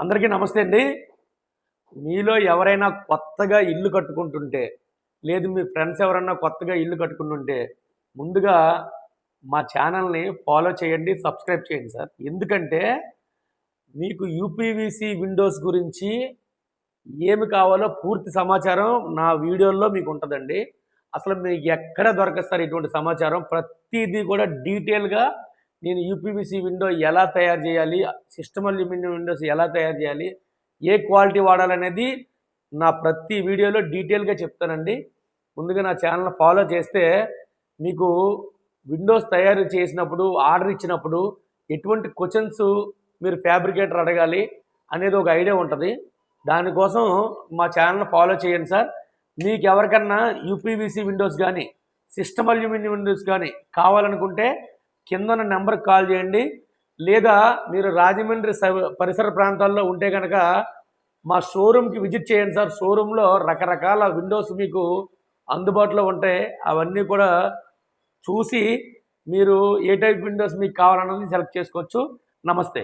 అందరికీ నమస్తే అండి. మీలో ఎవరైనా కొత్తగా ఇల్లు కట్టుకుంటుంటే, లేదు మీ ఫ్రెండ్స్ ఎవరన్నా కొత్తగా ఇల్లు కట్టుకుంటుంటే, ముందుగా మా ఛానల్‌ని ఫాలో చేయండి, సబ్స్క్రైబ్ చేయండి సార్. ఎందుకంటే, మీకు యూపీవీసీ విండోస్ గురించి ఏమి కావాలో పూర్తి సమాచారం నా వీడియోల్లో మీకుంటదండి. అసలు మీకు ఎక్కడ దొరకదు సార్ ఇటువంటి సమాచారం. ప్రతీదీ కూడా డీటెయిల్‌గా నేను యూపీవీసీ విండో ఎలా తయారు చేయాలి, సిస్టమ్ అల్యూమినియం విండోస్ ఎలా తయారు చేయాలి, ఏ క్వాలిటీ వాడాలనేది నా ప్రతి వీడియోలో డీటెయిల్‌గా చెప్తానండి. ముందుగా నా ఛానల్‌ని ఫాలో చేస్తే మీకు విండోస్ తయారు చేసినప్పుడు, ఆర్డర్ ఇచ్చినప్పుడు ఎటువంటి క్వెషన్స్ మీరు ఫ్యాబ్రికేటర్ అడగాలి అనేది ఒక ఐడియా ఉంటది. దానికోసం మా ఛానల్‌ని ఫాలో చేయండి సార్. మీకెవరికన్నా యూపీవీసీ విండోస్ గానీ, సిస్టమ్ అల్యూమినియం విండోస్ గానీ కావాలనుకుంటే కిందున్న నెంబర్‌కి కాల్ చేయండి. లేదా మీరు రాజమండ్రి పరిసర ప్రాంతాల్లో ఉంటే గనక మా షోరూమ్‌కి విజిట్ చేయండి సార్. షోరూమ్‌లో రకరకాల విండోస్ మీకు అందుబాటులో ఉంటాయి. అవన్నీ కూడా చూసి మీరు ఏ టైప్ విండోస్ మీకు కావాలన్నది సెలెక్ట్ చేసుకోవచ్చు. నమస్తే.